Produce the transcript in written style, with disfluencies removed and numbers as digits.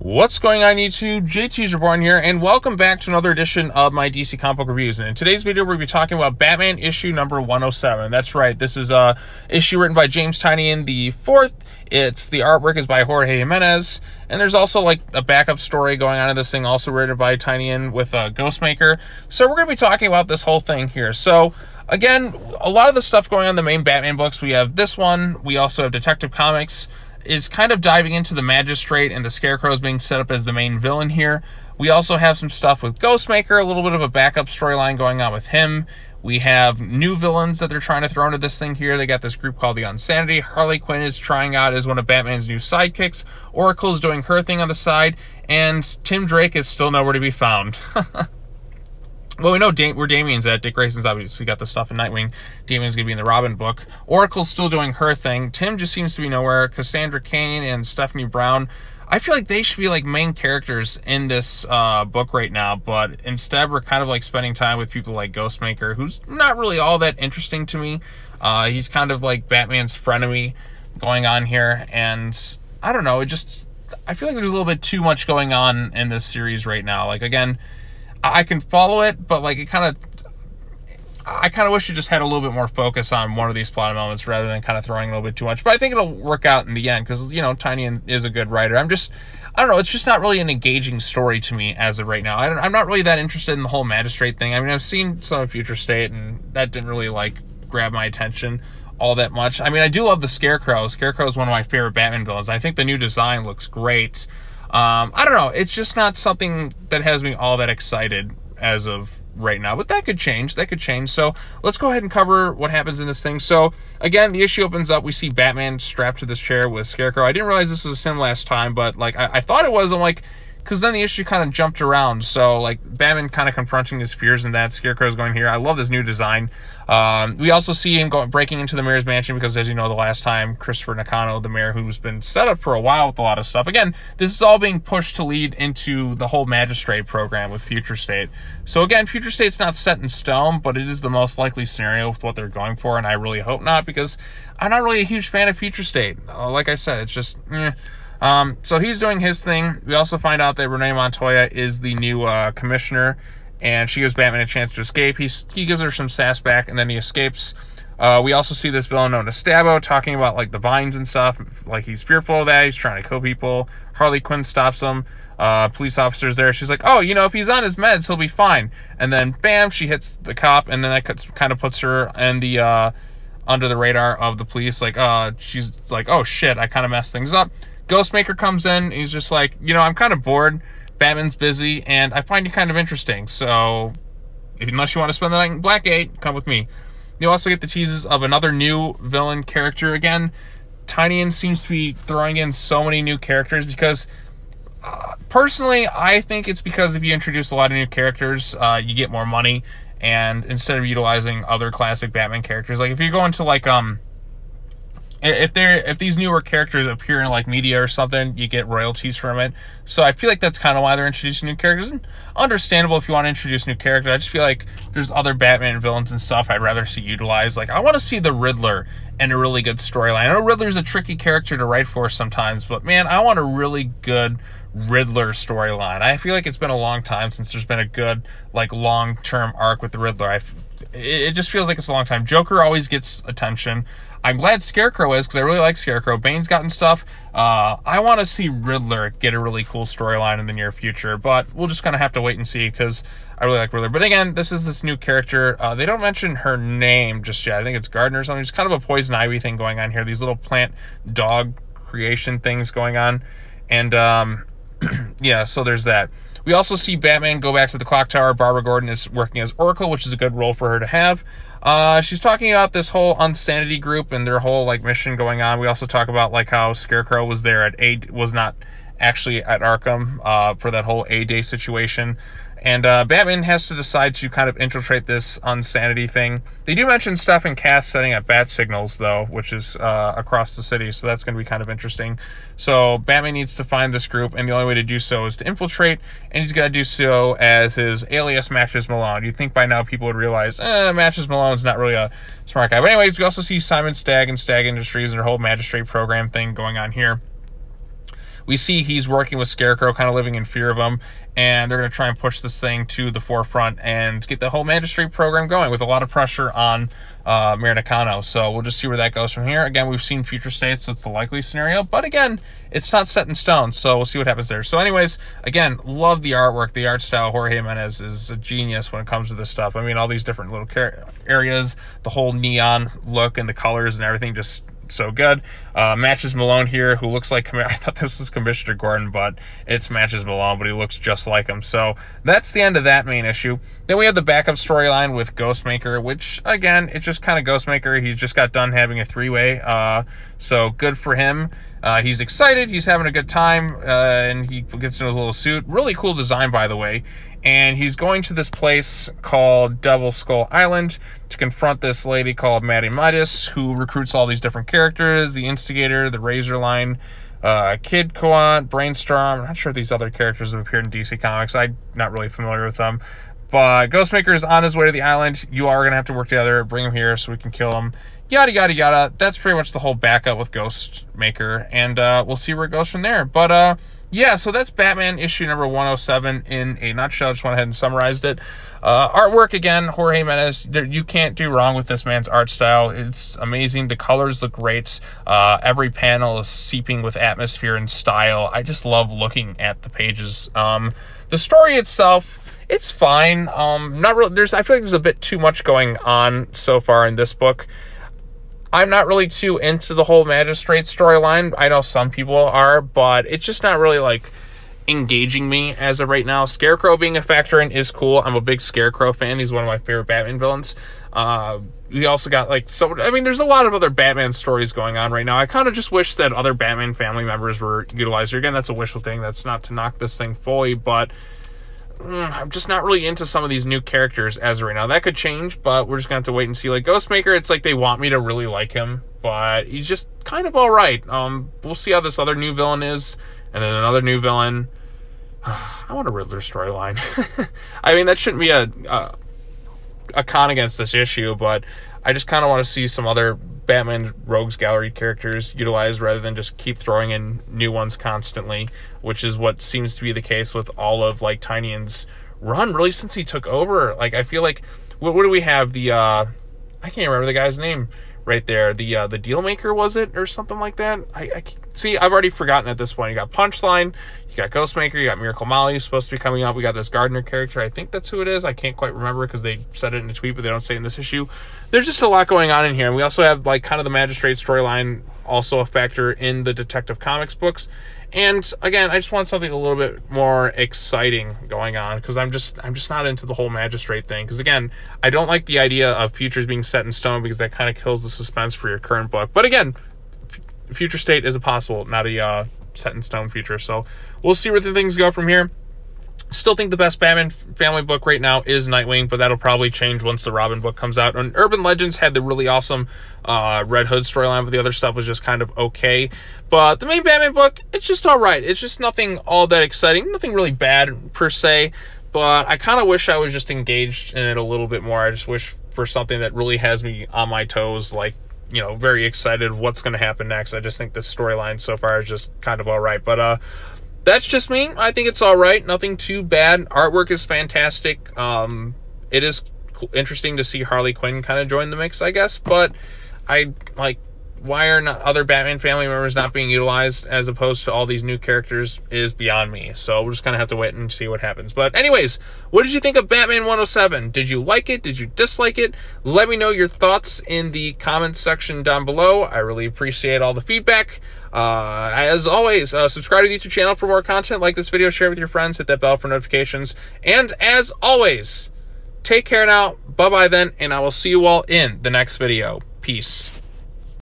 What's going on YouTube? JT's Reborn here, and welcome back to another edition of my DC comic book reviews. And in today's video, we're going to be talking about Batman issue number 107. That's right, this is a issue written by James Tynion the 4th. The artwork is by Jorge Jimenez, and there's also like a backup story going on in this thing, also written by Tynion with Ghostmaker. So we're going to be talking about this whole thing here. So again, a lot of the stuff going on in the main Batman books, we have this one, we also have Detective Comics, is kind of diving into the Magistrate and the Scarecrows being set up as the main villain here. We also have some stuff with Ghostmaker, a little bit of a backup storyline going on with him. We have new villains that they're trying to throw into this thing here. They got this group called the Unsanity. Harley Quinn is trying out as one of Batman's new sidekicks. Oracle's doing her thing on the side. And Tim Drake is still nowhere to be found. Well, we know where Damian's at. Dick Grayson's obviously got the stuff in Nightwing. Damian's going to be in the Robin book. Oracle's still doing her thing. Tim just seems to be nowhere. Cassandra Cain and Stephanie Brown, I feel like they should be like main characters in this book right now. But instead, we're kind of like spending time with people like Ghostmaker, who's not really all that interesting to me. He's kind of like Batman's frenemy going on here. And I don't know, I feel like there's a little bit too much going on in this series right now. Like, again, I can follow it, but like I kind of wish it just had a little bit more focus on one of these plot elements rather than kind of throwing a little bit too much. But I think it'll work out in the end because, you know, Tynion is a good writer. I don't know, it's just not really an engaging story to me as of right now. I'm not really that interested in the whole Magistrate thing. I mean, I've seen some of Future State, and that didn't really like grab my attention all that much. I mean, I do love the Scarecrow. Scarecrow is one of my favorite Batman villains. I think the new design looks great. I don't know. It's just not something that has me all that excited as of right now, but that could change. So let's go ahead and cover what happens in this thing. So again, the issue opens up. We see Batman strapped to this chair with Scarecrow. I didn't realize this was him last time, but like I thought it was. I'm like, because then the issue kind of jumped around. So like Batman kind of confronting his fears and that. Scarecrow's going here. I love this new design. We also see him breaking into the mayor's mansion because, as you know, the last time, Christopher Nakano, the mayor, who's been set up for a while with a lot of stuff. Again, this is all being pushed to lead into the whole Magistrate program with Future State. So again, Future State's not set in stone, but it is the most likely scenario with what they're going for, and I really hope not, because I'm not really a huge fan of Future State. Like I said, it's just so he's doing his thing. We also find out that Renee Montoya is the new commissioner, and she gives Batman a chance to escape. He gives her some sass back, and then he escapes. We also see this villain known as Stabbo talking about like the vines and stuff. Like he's fearful of that. He's trying to kill people. Harley Quinn stops him. Police officer's there. She's like, oh, you know, if he's on his meds, he'll be fine. And then bam, she hits the cop, and then that kind of puts her in the under the radar of the police. Like she's like, oh shit, I kind of messed things up. Ghostmaker comes in. He's just like, you know, I'm kind of bored. Batman's busy, and I find you kind of interesting. So, unless you want to spend the night in Blackgate, come with me. You also get the teases of another new villain character. Again, Tynion seems to be throwing in so many new characters because, personally, I think it's because if you introduce a lot of new characters, you get more money. And instead of utilizing other classic Batman characters, like if you go into like if these newer characters appear in like media or something, you get royalties from it. So I feel like that's kind of why they're introducing new characters. And understandable if you want to introduce new characters. I just feel like there's other Batman villains and stuff I'd rather see utilized. Like I want to see the Riddler in a really good storyline. I know Riddler's a tricky character to write for sometimes, but man, I want a really good Riddler storyline. I feel like it's been a long time since there's been a good like long-term arc with the Riddler. It just feels like it's a long time. Joker always gets attention. I'm glad Scarecrow is, because I really like Scarecrow. Bane's gotten stuff. I want to see Riddler get a really cool storyline in the near future, but we'll just kind of have to wait and see, because I really like Riddler. But again, this is this new character. They don't mention her name just yet. I think it's Gardner or something. It's kind of a poison ivy thing going on here. These little plant dog creation things going on. And yeah, so there's that. We also see Batman go back to the clock tower. Barbara Gordon is working as Oracle, which is a good role for her to have. She's talking about this whole Unsanity group and their whole like mission going on. We also talk about like how Scarecrow was there was not actually at Arkham for that whole A-Day situation. And Batman has to decide to kind of infiltrate this Unsanity thing. They do mention Steph and Cass setting up bat signals, though, which is across the city, so that's going to be kind of interesting. So Batman needs to find this group, and the only way to do so is to infiltrate, and he's got to do so as his alias Matches Malone. You'd think by now people would realize, Matches Malone's not really a smart guy. But anyways, we also see Simon Stagg and Stagg Industries and their whole Magistrate program thing going on here. we see he's working with Scarecrow, kind of living in fear of him, and they're going to try and push this thing to the forefront and get the whole magistrate program going with a lot of pressure on Mayor Nakano. So we'll just see where that goes from here. Again, we've seen future states, so it's the likely scenario, but again, it's not set in stone, so we'll see what happens there. So anyways, again, love the artwork, the art style. Jorge Jimenez is a genius when it comes to this stuff. I mean, all these different little areas, the whole neon look and the colors and everything, just so good. Matches Malone here, who looks like, I thought this was Commissioner Gordon, but it's Matches Malone, but he looks just like him. So that's the end of that main issue. Then we have the backup storyline with Ghostmaker, which again, it's just kind of Ghostmaker. He's just got done having a three-way, so good for him. He's excited, he's having a good time, and he gets in his little suit. Really cool design, by the way. And he's going to this place called Devil Skull Island to confront this lady called Maddie Midas, who recruits all these different characters, the Instigator, the Razorline, Kid Quant, Brainstorm. I'm not sure if these other characters have appeared in DC Comics. I'm not really familiar with them. But Ghostmaker is on his way to the island. You are going to have to work together, bring him here so we can kill him. Yada, yada, yada. That's pretty much the whole backup with Ghostmaker. And we'll see where it goes from there. But, yeah, so that's Batman issue number 107 in a nutshell. Just went ahead and summarized it. Artwork, again, Jorge Jimenez. You can't do wrong with this man's art style. It's amazing. The colors look great. Every panel is seeping with atmosphere and style. I just love looking at the pages. The story itself, it's fine. Not really. I feel like there's a bit too much going on so far in this book. I'm not really too into the whole magistrate storyline. I know some people are, but it's just not really, like, engaging me as of right now. Scarecrow being a factor in is cool. I'm a big Scarecrow fan. He's one of my favorite Batman villains. We also got, like, I mean, there's a lot of other Batman stories going on right now. I kind of just wish that other Batman family members were utilized. Again, that's a wishful thing. That's not to knock this thing fully, but I'm just not really into some of these new characters as of right now. That could change, but we're just gonna have to wait and see. Like Ghostmaker, it's like they want me to really like him, but he's just kind of all right. We'll see how this other new villain is, and then another new villain. I want a Riddler storyline. I mean, that shouldn't be a con against this issue, but I just kind of want to see some other Batman Rogues Gallery characters utilized rather than just keep throwing in new ones constantly, which is what seems to be the case with all of, like, Tynion's run, really, since he took over. Like, I feel like, what do we have? The, I can't remember the guy's name right there. The Dealmaker, was it? Or something like that? See, I've already forgotten at this point. You got Punchline, you got Ghostmaker, you got Miracle Molly, who's supposed to be coming up. We got this Gardner character. I think that's who it is. I can't quite remember because they said it in a tweet, but they don't say it in this issue. There's just a lot going on in here. And we also have, like, kind of the Magistrate storyline, also a factor in the Detective Comics books. And again, I just want something a little bit more exciting going on, because I'm just not into the whole Magistrate thing. Because again, I don't like the idea of futures being set in stone, because that kind of kills the suspense for your current book. But again, future state is a possible, not a set in stone future. So we'll see where the things go from here. Still think the best Batman family book right now is Nightwing, but that'll probably change once the Robin book comes out. And Urban Legends had the really awesome Red Hood storyline, but the other stuff was just kind of okay. But the main Batman book, it's just all right. It's just nothing all that exciting, nothing really bad per se, but I kind of wish I was just engaged in it a little bit more. I just wish for something that really has me on my toes, like, you know, very excited what's going to happen next. I just think this storyline so far is just kind of all right. But that's just me. I think it's all right. Nothing too bad. Artwork is fantastic. It is interesting to see Harley Quinn kind of join the mix, I guess. But why are not other Batman family members not being utilized as opposed to all these new characters is beyond me. So we're just going to have to wait and see what happens. But anyways, what did you think of Batman 107? Did you like it? Did you dislike it? Let me know your thoughts in the comments section down below. I really appreciate all the feedback. As always, subscribe to the YouTube channel for more content. Like this video, share it with your friends, hit that bell for notifications. And as always, take care now. Bye-bye then, and I will see you all in the next video. Peace.